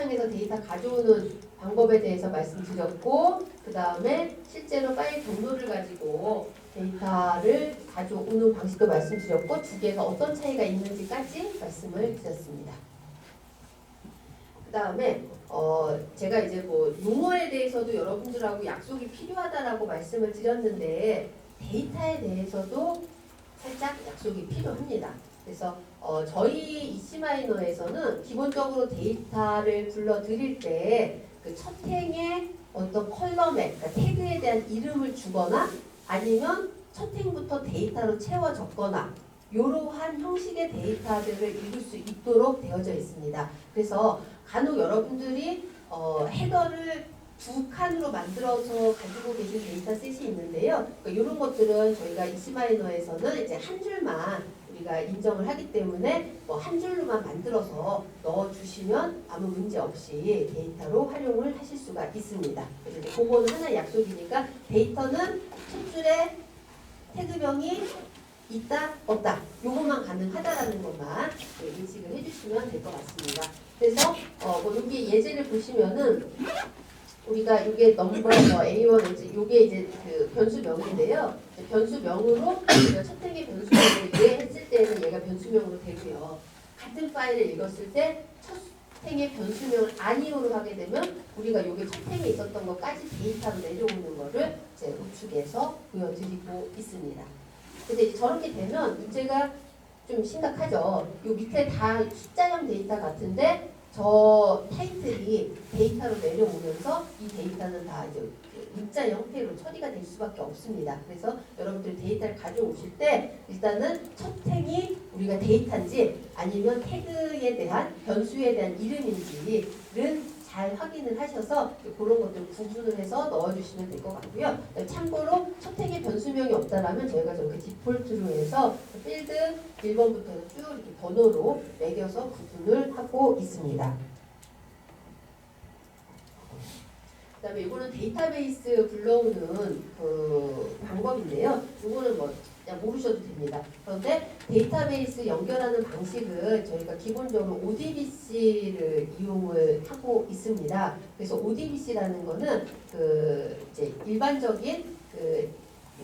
채팅창에서 데이터 가져오는 방법에 대해서 말씀드렸고, 그 다음에 실제로 파일 경로를 가지고 데이터를 가져오는 방식도 말씀드렸고, 두 개가 어떤 차이가 있는지까지 말씀을 드렸습니다. 그 다음에 제가 이제 뭐 용어에 대해서도 여러분들하고 약속이 필요하다라고 말씀을 드렸는데, 데이터에 대해서도 살짝 약속이 필요합니다. 그래서 저희 이시마이너에서는 기본적으로 데이터를 불러드릴 때 그 첫 행의 어떤 컬럼에, 그러니까 태그에 대한 이름을 주거나 아니면 첫 행부터 데이터로 채워 적거나 이러한 형식의 데이터들을 읽을 수 있도록 되어져 있습니다. 그래서 간혹 여러분들이 헤더를 두 칸으로 만들어서 가지고 계신 데이터 셋이 있는데요. 그러니까 이런 것들은 저희가 이시마이너에서는 이제 한 줄만 우리가 인정을 하기 때문에 뭐 한 줄로만 만들어서 넣어주시면 아무 문제 없이 데이터로 활용을 하실 수가 있습니다. 그래서 이제 그거는 하나의 약속이니까 데이터는 첫 줄에 태그명이 있다 없다 요것만 가능하다라는 것만 인식을 해주시면 될 것 같습니다. 그래서 뭐 여기 예제를 보시면은 우리가 이게 넘버 A1 요게 이제 그 변수명인데요. 변수명으로 우리가 첫 행의 변수명을 이해했을 때는 얘가 변수명으로 되고요. 같은 파일을 읽었을 때 첫 행의 변수명을 아니오로 하게 되면 우리가 요게 첫 행에 있었던 것까지 데이터로 내려오는 거를 이제 우측에서 보여드리고 있습니다. 근데 이제 저렇게 되면 문제가 좀 심각하죠. 요 밑에 다 숫자형 데이터 같은데 저 타이틀이 데이터로 내려오면서 이 데이터는 다 이제 문자 형태로 처리가 될 수밖에 없습니다. 그래서 여러분들 데이터를 가져오실 때 일단은 첫 행이 우리가 데이터인지 아니면 태그에 대한 변수에 대한 이름인지를 잘 확인을 하셔서 그런 것들 구분을 해서 넣어주시면 될 것 같고요. 참고로 첫 행에 변수명이 없다라면 저희가 저렇게 디폴트로 해서 필드 1번부터 쭉 이렇게 번호로 매겨서 구분을 하고 있습니다. 그 다음에 이거는 데이터베이스 불러오는 그 방법인데요. 이거는 뭐 그냥 모르셔도 됩니다. 그런데 데이터베이스 연결하는 방식은 저희가 기본적으로 ODBC를 이용을 하고 있습니다. 그래서 ODBC라는 거는 그 이제 일반적인 그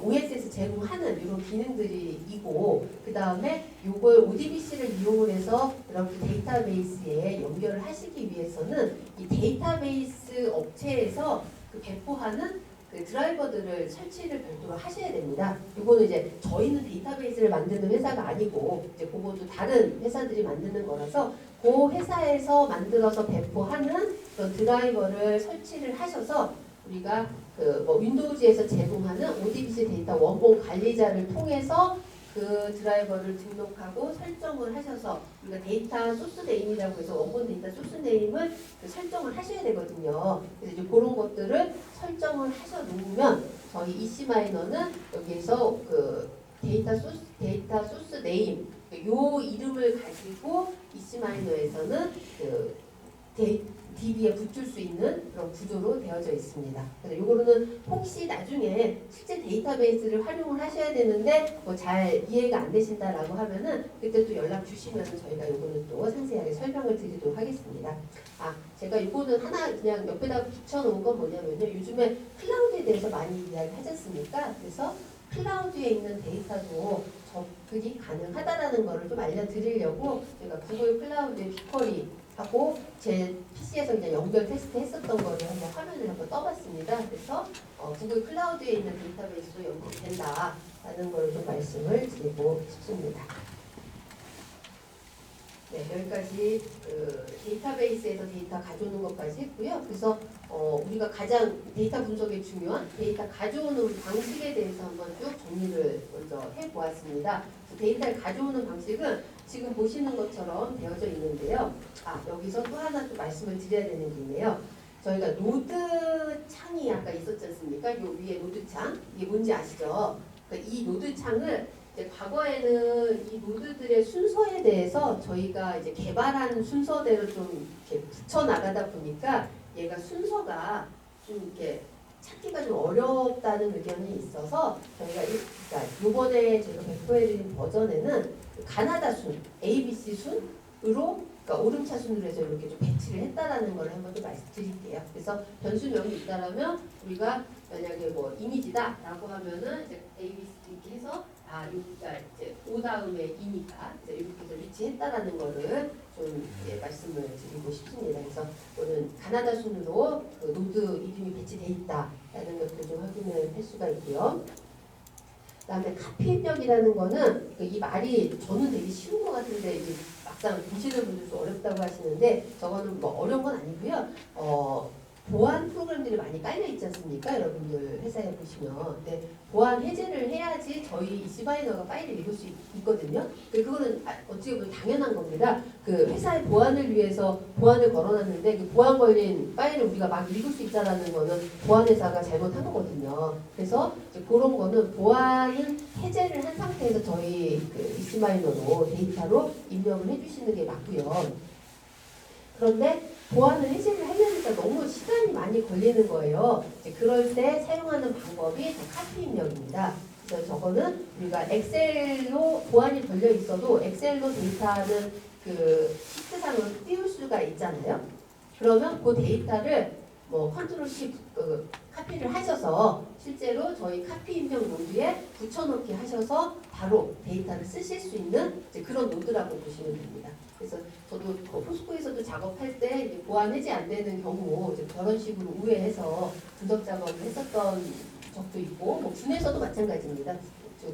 OS에서 제공하는 이런 기능들이고, 그 다음에 이걸 ODBC를 이용을 해서 여러분 데이터베이스에 연결을 하시기 위해서는 이 데이터베이스 업체에서 그 배포하는 그 드라이버들을 설치를 별도로 하셔야 됩니다. 이거는 이제 저희는 데이터베이스를 만드는 회사가 아니고 이제 그것도 다른 회사들이 만드는 거라서 그 회사에서 만들어서 배포하는 그런 드라이버를 설치를 하셔서 우리가 그 뭐 윈도우즈에서 제공하는 ODBC 데이터 원본 관리자를 통해서 그 드라이버를 등록하고 설정을 하셔서 우리가 데이터 소스 네임이라고 해서 원본 데이터 소스 네임을 그 설정을 하셔야 되거든요. 그래서 이제 그런 것들을 설정을 하셔 놓으면 저희 이시마이너는 여기에서 그 데이터 소스 네임 요 이름을 가지고 이시마이너에서는 그 DB에 붙일 수 있는 그런 구조로 되어져 있습니다. 그래서 이거는 혹시 나중에 실제 데이터베이스를 활용을 하셔야 되는데 뭐 잘 이해가 안 되신다라고 하면은 그때 또 연락 주시면 저희가 이거는 또 상세하게 설명을 드리도록 하겠습니다. 제가 이거는 하나 그냥 옆에다 붙여놓은 건 뭐냐면요. 요즘에 클라우드에 대해서 많이 이야기하지 않습니까? 그래서 클라우드에 있는 데이터도 접근이 가능하다라는 거를 좀 알려드리려고 제가 구글 클라우드의 빅쿼리 하고 제 PC에서 그냥 연결 테스트 했었던 거를 한번 화면을 한번 떠봤습니다. 그래서 구글 클라우드에 있는 데이터베이스도 연결된다라는 걸 좀 말씀을 드리고 싶습니다. 네, 여기까지 그 데이터베이스에서 데이터 가져오는 것까지 했고요. 그래서 우리가 가장 데이터 분석에 중요한 데이터 가져오는 방식에 대해서 한번 쭉 정리를 먼저 해보았습니다. 데이터를 가져오는 방식은 지금 보시는 것처럼 되어져 있는데요. 여기서 또 하나 또 말씀을 드려야 되는 게 있네요. 저희가 노드 창이 아까 있었지 않습니까? 요 위에 노드 창. 이게 뭔지 아시죠? 그러니까 이 노드 창을 이제 과거에는 이 노드들의 순서에 대해서 저희가 이제 개발한 순서대로 좀 이렇게 붙여 나가다 보니까 얘가 순서가 좀 이렇게 찾기가 좀 어렵다는 의견이 있어서 저희가 그러니까 이번에 제가 배포해드린 버전에는 가나다 순, ABC 순으로 그러니까 오름차순으로 해서 이렇게 좀 배치를 했다라는 걸 한번 좀 말씀드릴게요. 그래서 변수명이 있다라면 우리가 만약에 뭐 이미지다라고 하면은 이제 A, B, C 이렇게 해서 여기가 이제 O 다음에 이니까 이제 이렇게 해서 위치했다라는 거를 좀 말씀을 드리고 싶습니다. 그래서 오늘 가나다 순으로 그 노드 이름이 배치돼 있다라는 것도 좀 확인을 할 수가 있고요. 그다음에 카피 입력이라는 거는 이 말이 저는 되게 쉬운 것 같은데 이제 막상 보시는 분들도 좀 어렵다고 하시는데 저거는 뭐 어려운 건 아니고요. 보안 프로그램들이 많이 깔려 있지 않습니까? 여러분들 회사에 보시면. 근데 보안 해제를 해야지 저희 이시바이너가 파일을 읽을 수 있거든요. 그거는 어찌 보면 당연한 겁니다. 그 회사의 보안을 위해서 보안을 걸어놨는데 그 보안 걸린 파일을 우리가 막 읽을 수 있다라는 거는 보안회사가 잘못한 거거든요. 그래서 이제 그런 거는 보안은 해제를 한 상태에서 저희 그 이시바이너로 데이터로 입력을 해주시는 게 맞고요. 그런데 보안을 해제를 하려니까 너무 시간이 많이 걸리는 거예요. 이제 그럴 때 사용하는 방법이 카피 입력입니다. 그래서 저거는 우리가 엑셀로 보안이 걸려 있어도 엑셀로 데이터는 그 시트상으로 띄울 수가 있잖아요. 그러면 그 데이터를 뭐 컨트롤 C 카피를 하셔서 실제로 저희 카피 입력 노드에 붙여넣기 하셔서 바로 데이터를 쓰실 수 있는 이제 그런 노드라고 보시면 됩니다. 그래서 저도 포스코에서도 작업할 때 이제 보안 해제 안 되는 경우 이제 그런 식으로 우회해서 분석 작업을 했었던 적도 있고 뭐 군에서도 마찬가지입니다.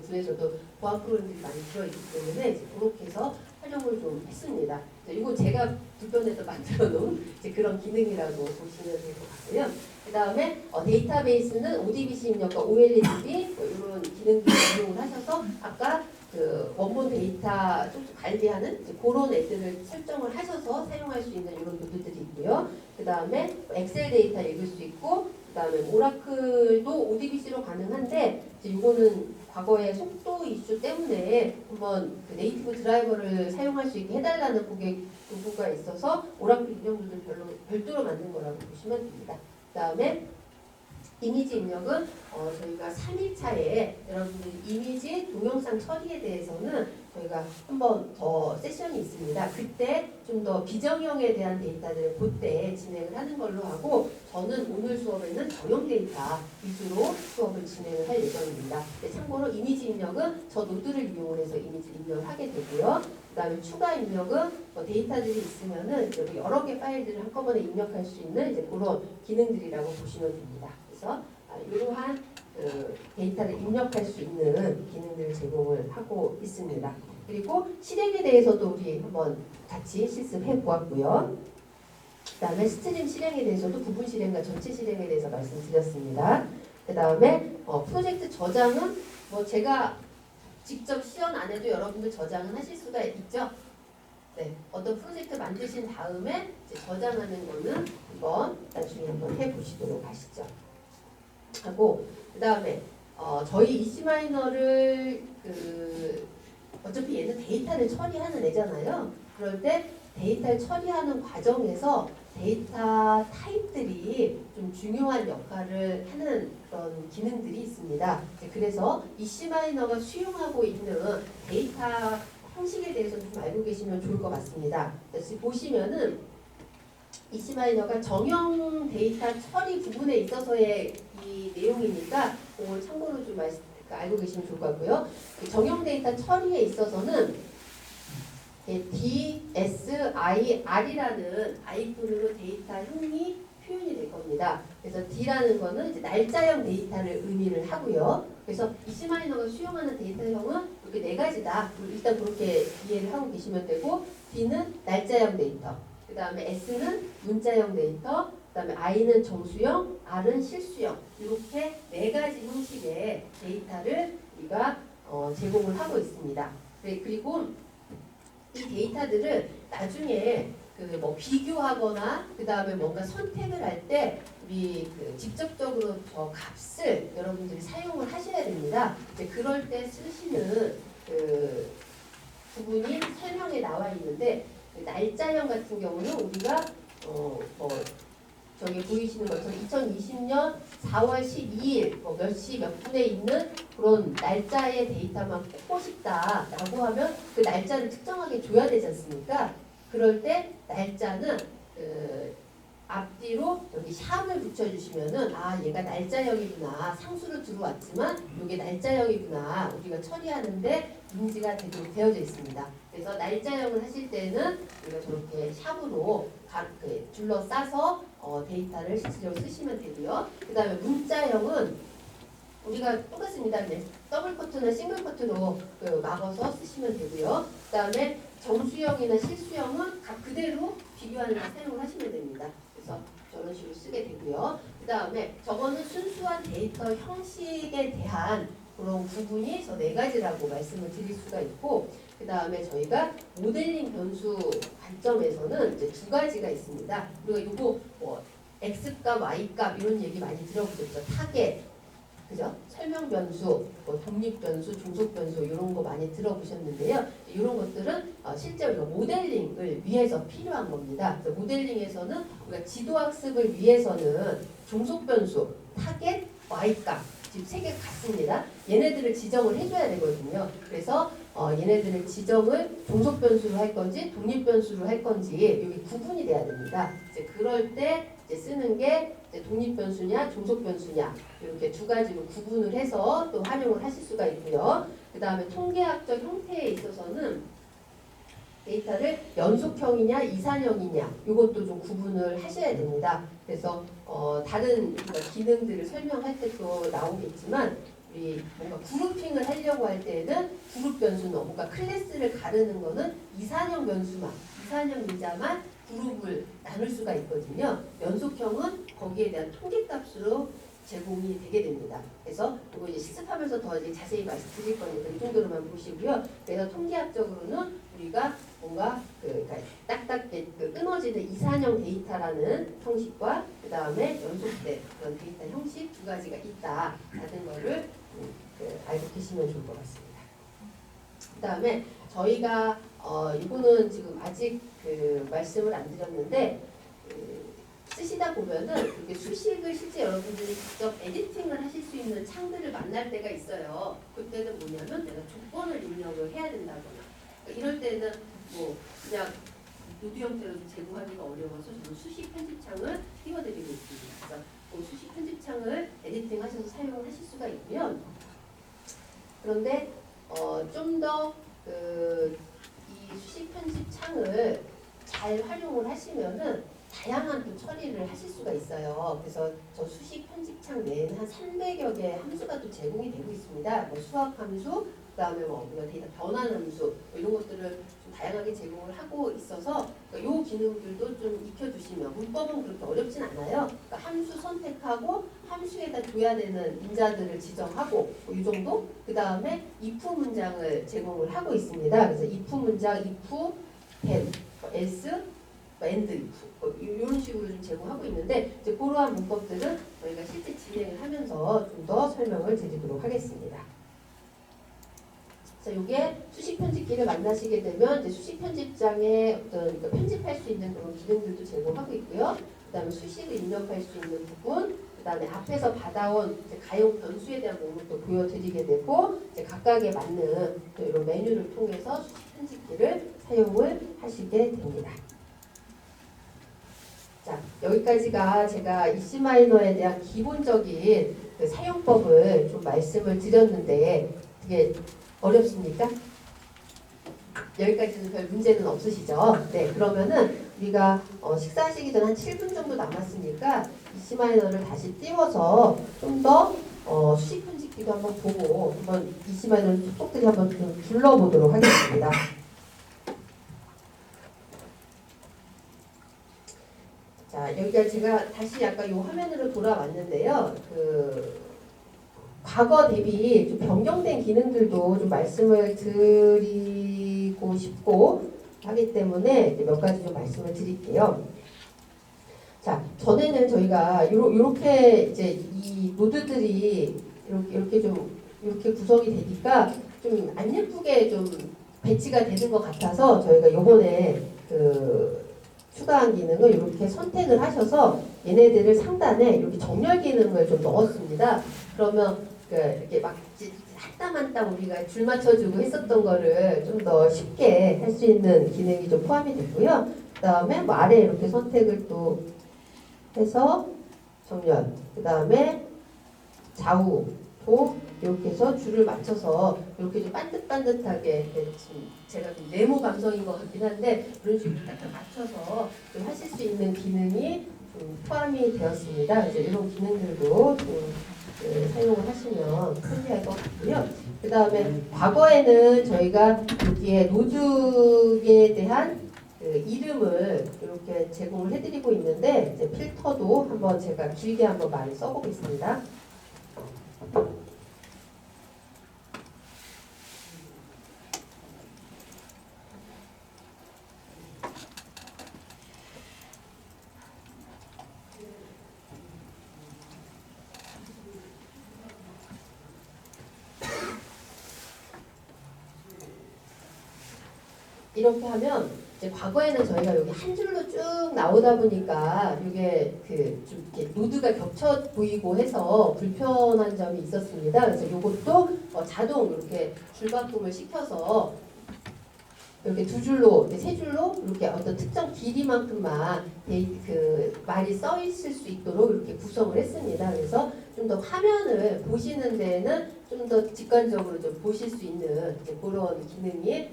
군에서도 보안 프로그램들이 많이 들어있기 때문에 이제 그렇게 해서 활용을 좀 했습니다. 이거 제가 불편해서 만들어 놓은 이제 그런 기능이라고 보시면 될 것 같고요. 그 다음에 데이터베이스는 ODBC 입력과 OLEDB 뭐 이런 기능들을 이용을 하셔서 아까 그 원본 데이터 좀 관리하는 이제 그런 애들을 설정을 하셔서 사용할 수 있는 이런 노드들이 있고요. 그 다음에 엑셀 데이터 읽을 수 있고 그 다음에 오라클도 ODBC로 가능한데 이제 이거는 과거에 속도 이슈 때문에 한번 그 네이티브 드라이버를 사용할 수 있게 해달라는 고객 요구가 있어서 오라클 인형들을 별도로 만든 거라고 보시면 됩니다. 그 다음에 이미지 입력은 저희가 3일차에 여러분들 이미지 동영상 처리에 대해서는 저희가 한 번 더 세션이 있습니다. 그때 좀 더 비정형에 대한 데이터들을 그때 진행을 하는 걸로 하고 저는 오늘 수업에는 정형 데이터 위주로 수업을 진행을 할 예정입니다. 참고로 이미지 입력은 저 노드를 이용해서 이미지 입력을 하게 되고요. 그 다음에 추가 입력은 데이터들이 있으면은 여러 개 파일들을 한꺼번에 입력할 수 있는 이제 그런 기능들이라고 보시면 됩니다. 그래서 이러한 데이터를 입력할 수 있는 기능들을 제공을 하고 있습니다. 그리고 실행에 대해서도 우리 한번 같이 실습해 보았고요. 그 다음에 스트림 실행에 대해서도 부분 실행과 전체 실행에 대해서 말씀드렸습니다. 그 다음에 프로젝트 저장은 뭐 제가 직접 시연 안 해도 여러분들 저장은 하실 수가 있죠. 네, 어떤 프로젝트 만드신 다음에 이제 저장하는 거는 한번 나중에 한번 해보시도록 하시죠. 하고 그 다음에 저희 이시마이너를 어차피 얘는 데이터를 처리하는 애잖아요. 그럴 때 데이터를 처리하는 과정에서 데이터 타입들이 좀 중요한 역할을 하는 그런 기능들이 있습니다. 그래서 이시마이너가 수용하고 있는 데이터 형식에 대해서 좀 알고 계시면 좋을 것 같습니다. 그래서 보시면은 이시마이너가 정형 데이터 처리 부분에 있어서의 이 내용이니까 그걸 참고로 좀 알고 계시면 좋을 것 같고요. 정형 데이터 처리에 있어서는 D, S, I, R이라는 아이콘으로 데이터 형이 표현이 될 겁니다. 그래서 D라는 거는 이제 날짜형 데이터를 의미를 하고요. 그래서 이시마이너가 수용하는 데이터형은 이렇게 네 가지다. 일단 그렇게 이해를 하고 계시면 되고 D는 날짜형 데이터, 그 다음에 S는 문자형 데이터, 그 다음에 I는 정수형, R은 실수형 이렇게 네 가지 형식의 데이터를 우리가 제공을 하고 있습니다. 그리고 이 데이터들을 나중에 뭐 비교하거나 그 다음에 뭔가 선택을 할 때 우리 직접적으로 저 값을 여러분들이 사용을 하셔야 됩니다. 이제 그럴 때 쓰시는 부분이 설명에 나와 있는데 날짜형 같은 경우는 우리가 저기 보이시는 것처럼 2020년 4월 12일 몇 시 몇 분에 있는 그런 날짜의 데이터만 뽑고 싶다라고 하면 그 날짜를 특정하게 줘야 되지 않습니까? 그럴 때 날짜는 앞뒤로 여기 샵을 붙여주시면은 얘가 날짜형이구나. 상수로 들어왔지만 이게 날짜형이구나. 우리가 처리하는데 인지가 되어져 있습니다. 그래서 날짜형을 하실 때는 우리가 저렇게 샵으로 둘러싸서 데이터를 실질적으로 쓰시면 되고요. 그 다음에 문자형은 우리가 똑같습니다. 네. 더블 커트나 싱글 커트로 막아서 쓰시면 되고요. 그 다음에 정수형이나 실수형은 각 그대로 비교하는 거 사용을 하시면 됩니다. 그래서 저런 식으로 쓰게 되고요. 그 다음에 저거는 순수한 데이터 형식에 대한 그런 구분이 저 네 가지라고 말씀을 드릴 수가 있고, 그 다음에 저희가 모델링 변수 관점에서는 이제 두 가지가 있습니다. 우리가 이거 x값, y값 이런 얘기 많이 들어보셨죠. 타겟, 그죠? 설명 변수, 독립 변수, 종속 변수 이런 거 많이 들어보셨는데요. 이런 것들은 실제로 이거 모델링을 위해서 필요한 겁니다. 그래서 모델링에서는 우리가 지도 학습을 위해서는 종속 변수, 타겟, y값 지금 세 개 같습니다. 얘네들을 지정을 해줘야 되거든요. 그래서 얘네들의 지정을 종속 변수로 할 건지 독립 변수로 할 건지 여기 구분이 돼야 됩니다. 이제 그럴 때 이제 쓰는 게 이제 독립 변수냐 종속 변수냐 이렇게 두 가지로 구분을 해서 또 활용을 하실 수가 있고요. 그 다음에 통계학적 형태에 있어서는 데이터를 연속형이냐 이산형이냐 이것도 좀 구분을 하셔야 됩니다. 그래서 다른 기능들을 설명할 때 또 나오겠지만 우리 뭔가 그룹핑을 하려고 할 때는 그룹 변수는 뭔가 클래스를 가르는 거는 이산형 변수만 이산형 미자만 그룹을 나눌 수가 있거든요. 연속형은 거기에 대한 통계값으로 제공이 되게 됩니다. 그래서 이거 이제 실습하면서 더 이제 자세히 말씀드릴 거니까 이 정도로만 보시고요. 그래서 통계학적으로는 우리가 뭔가 그러니까 딱딱 끊어지는 이산형 데이터라는 형식과 그 다음에 연속된 그런 데이터 형식 두 가지가 있다라는 거를 알고 계시면 좋을 것 같습니다. 그 다음에 저희가 이거는 지금 아직 말씀을 안 드렸는데 쓰시다 보면은 이렇게 수식을 실제 여러분들이 직접 에디팅을 하실 수 있는 창들을 만날 때가 있어요. 그때는 뭐냐면 내가 조건을 입력을 해야 된다거나 이럴 때는 뭐 그냥 노드 형태로 제공하기가 어려워서 저는 수식 편집창을 띄워드리고 있습니다. 그래서 그 수식 편집창을 에디팅 하셔서 사용을 하실 수가 있고요. 그런데 좀 더 이 수식 편집창을 잘 활용을 하시면은 다양한 또 처리를 하실 수가 있어요. 그래서 저 수식 편집창 내에는 한 300여 개의 함수가 또 제공이 되고 있습니다. 뭐 수학 함수, 그다음에 우리가 데이터 변환 함수 이런 것들을 좀 다양하게 제공을 하고 있어서 이 기능들도 좀 익혀두시면 문법은 그렇게 어렵진 않아요. 그러니까 함수 선택하고 함수에다 줘야 되는 인자들을 지정하고 이 정도. 그 다음에 if 문장을 제공을 하고 있습니다. 그래서 if 문장, if, then, else, and if 이런 식으로 좀 제공하고 있는데 이제 그러한 문법들은 저희가 실제 진행을 하면서 좀 더 설명을 드리도록 하겠습니다. 자, 이게 수식 편집기를 만나시게 되면 이제 수식 편집장에 어떤 편집할 수 있는 그런 기능들도 제공하고 있고요. 그다음에 수식을 입력할 수 있는 부분, 그다음에 앞에서 받아온 이제 가용 변수에 대한 목록도 보여드리게 되고 이제 각각에 맞는 또 이런 메뉴를 통해서 수식 편집기를 사용을 하시게 됩니다. 자, 여기까지가 제가 EC마이너에 대한 기본적인 그 사용법을 좀 말씀을 드렸는데 이게 어렵습니까? 여기까지는 별 문제는 없으시죠? 네, 그러면은 우리가 식사하시기 전 한 7분 정도 남았으니까 EC마이너를 다시 띄워서 좀 더 수식 편집기도 한번 보고 한번 EC마이너를 톡톡들이 한번 좀 둘러보도록 하겠습니다. 자, 여기가 제가 다시 약간 이 화면으로 돌아왔는데요. 과거 대비 좀 변경된 기능들도 좀 말씀을 드리고 싶고 하기 때문에 몇 가지 좀 말씀을 드릴게요. 자, 전에는 저희가 요렇게 이제 이 노드들이 이렇게 구성이 되니까 좀 안 예쁘게 좀 배치가 되는 것 같아서 저희가 요번에 추가한 기능을 이렇게 선택을 하셔서 얘네들을 상단에 이렇게 정렬 기능을 좀 넣었습니다. 그러면 이렇게 막 땀 한 땀 우리가 줄 맞춰주고 했었던 거를 좀 더 쉽게 할 수 있는 기능이 좀 포함이 됐고요. 그 다음에 뭐 아래 이렇게 선택을 또 해서 정렬, 그 다음에 좌우도 이렇게 해서 줄을 맞춰서 이렇게 좀 반듯반듯하게, 지금 제가 좀 네모 감성인 것 같긴 한데 그런 식으로 딱 맞춰서 좀 하실 수 있는 기능이 좀 포함이 되었습니다. 그래서 이런 기능들도 좀 사용을 하시면 편리할 것 같고요. 그 다음에 과거에는 저희가 여기에 노즐에 대한 그 이름을 이렇게 제공을 해드리고 있는데 이제 필터도 한번 제가 길게 한번 많이 써보겠습니다. 이렇게 하면 이제 과거에는 저희가 여기 한 줄로 쭉 나오다 보니까 이게 그 좀 이렇게 노드가 겹쳐 보이고 해서 불편한 점이 있었습니다. 그래서 이것도 자동 이렇게 줄바꿈을 시켜서 이렇게 두 줄로, 세 줄로 이렇게 어떤 특정 길이만큼만 그 말이 써 있을 수 있도록 이렇게 구성을 했습니다. 그래서 좀 더 화면을 보시는 데에는 좀 더 직관적으로 좀 보실 수 있는 이제 그런 기능이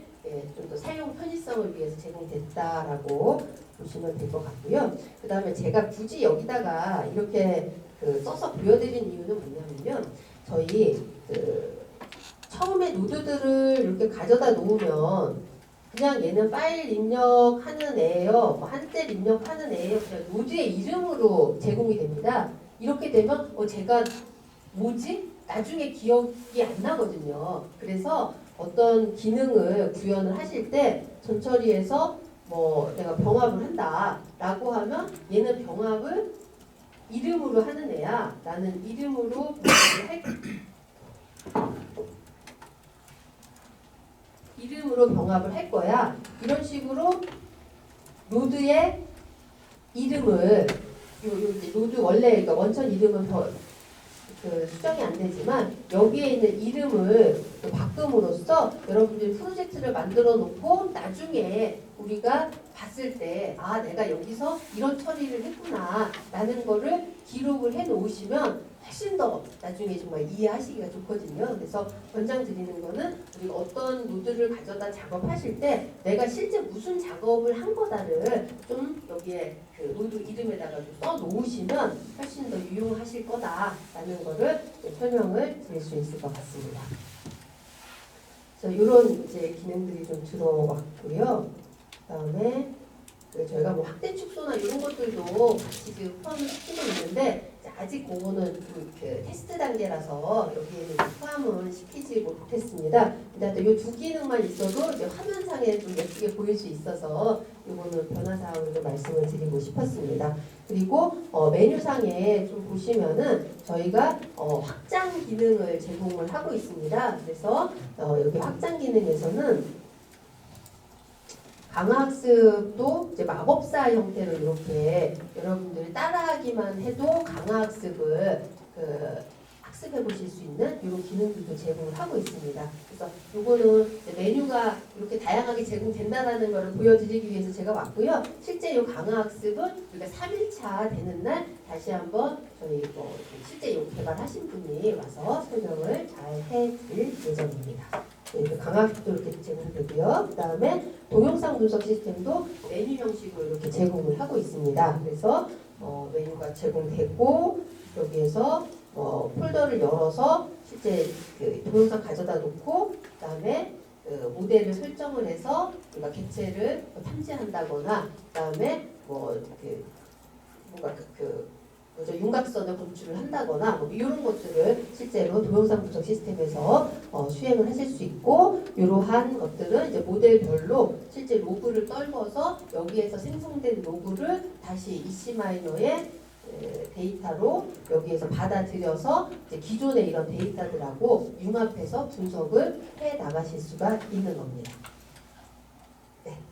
좀 더 사용 편의성을 위해서 제공됐다라고 보시면 될 것 같고요. 그 다음에 제가 굳이 여기다가 이렇게 써서 보여드린 이유는 뭐냐면요. 저희 처음에 노드들을 이렇게 가져다 놓으면 그냥 얘는 파일 입력하는 애예요. 뭐 한글 입력하는 애예요. 그냥 노드의 이름으로 제공이 됩니다. 이렇게 되면 제가 뭐지? 나중에 기억이 안 나거든요. 그래서 어떤 기능을 구현을 하실 때 전처리에서 뭐 내가 병합을 한다 라고 하면 얘는 병합을 이름으로 하는 애야. 나는 이름으로 병합을 할 이름으로 병합을 할 거야. 이런 식으로 노드의 이름을 이제 노드 원래 그러니까 원천 이름은 수정이 안 되지만 여기에 있는 이름을 또 바꿈으로써 여러분들이 프로젝트를 만들어 놓고 나중에 우리가 봤을 때 내가 여기서 이런 처리를 했구나 라는 거를 기록을 해 놓으시면 훨씬 더 나중에 정말 이해하시기가 좋거든요. 그래서 권장드리는 거는 우리가 어떤 노드를 가져다 작업하실 때 내가 실제 무슨 작업을 한 거다를 좀 여기에 그 노드 이름에다가 좀 써 놓으시면 훨씬 더 유용하실 거다라는 거를 설명을 드릴 수 있을 것 같습니다. 그래서 이런 이제 기능들이 좀 들어왔고요. 그다음에 저희가 뭐 확대 축소나 이런 것들도 같이 지금 포함을 시키고 있는데 아직 그거는 그 테스트 단계라서 여기에는 포함은 시키지 못했습니다. 근데 이 두 기능만 있어도 이제 화면상에 좀 예쁘게 보일 수 있어서 이거는 변화사항을 좀 말씀을 드리고 싶었습니다. 그리고 메뉴상에 좀 보시면은 저희가 확장 기능을 제공을 하고 있습니다. 그래서 여기 확장 기능에서는 강화학습도 이제 마법사 형태로 이렇게 여러분들이 따라하기만 해도 강화학습을 학습해 보실 수 있는 이런 기능들도 제공을 하고 있습니다. 그래서 이거는 메뉴가 이렇게 다양하게 제공된다는 것을 보여드리기 위해서 제가 왔고요. 실제 이 강화학습은 우리가 3일차 되는 날 다시 한번 저희 실제 이 개발하신 분이 와서 설명을 잘 해드릴 예정입니다. 강화학습도 이렇게 제공되고요. 그 다음에 동영상 분석 시스템도 메뉴 형식으로 이렇게 제공을 하고 있습니다. 그래서 메뉴가 제공되고 여기에서 폴더를 열어서 실제 동영상 가져다 놓고 그 다음에 모델을 설정을 해서 우리가 객체를 탐지한다거나 그 다음에 뭔가 윤곽선을 검출을 한다거나 이런 것들을 실제로 동영상 분석 시스템에서 수행을 하실 수 있고 이러한 것들은 이제 모델별로 실제 로그를 떨궈서 여기에서 생성된 로그를 다시 EC마이너의 데이터로 여기에서 받아들여서 이제 기존의 이런 데이터들하고 융합해서 분석을 해 나가실 수가 있는 겁니다.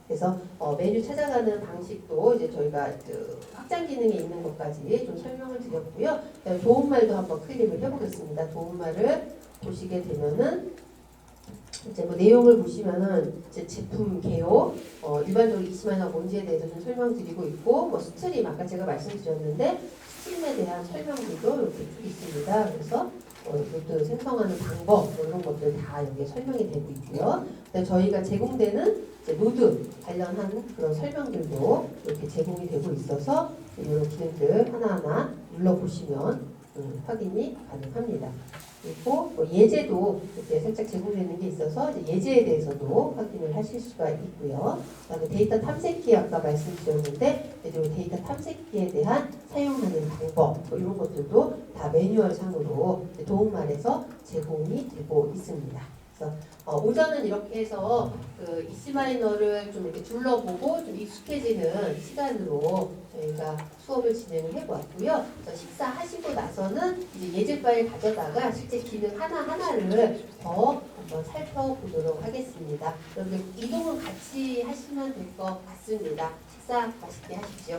그래서 메뉴 찾아가는 방식도 이제 저희가 확장 기능에 있는 것까지 좀 설명을 드렸고요. 도움말도 한번 클릭을 해보겠습니다. 도움말을 보시게 되면은 이제 뭐 내용을 보시면은 이제 제품 개요, 일반적으로 이시마이너 뭔지에 대해서 좀 설명드리고 있고, 뭐 스트림 아까 제가 말씀드렸는데 스트림에 대한 설명들도 이렇게 쭉 있습니다. 그래서 이것도 생성하는 방법 뭐 이런 것들 다 여기에 설명이 되고 있고요. 근데 저희가 제공되는 이제 노드 관련한 그런 설명들도 이렇게 제공이 되고 있어서 이런 기능들 하나하나 눌러보시면 확인이 가능합니다. 그리고 뭐 예제도 이렇게 살짝 제공되는 게 있어서 이제 예제에 대해서도 확인을 하실 수가 있고요. 그다음에 데이터 탐색기 아까 말씀드렸는데 이제 데이터 탐색기에 대한 사용하는 방법 뭐 이런 것들도 다 매뉴얼 상으로 도움말에서 제공이 되고 있습니다. 그래서 오전은 이렇게 해서 그 이시마이너를 좀 이렇게 둘러보고 좀 익숙해지는 시간으로 저희가 수업을 진행을 해보았고요. 식사하시고 나서는 이제 예제 파일 가져다가 실제 기능 하나하나를 더 한번 살펴보도록 하겠습니다. 여러분 이동은 같이 하시면 될 것 같습니다. 식사 맛있게 하십시오.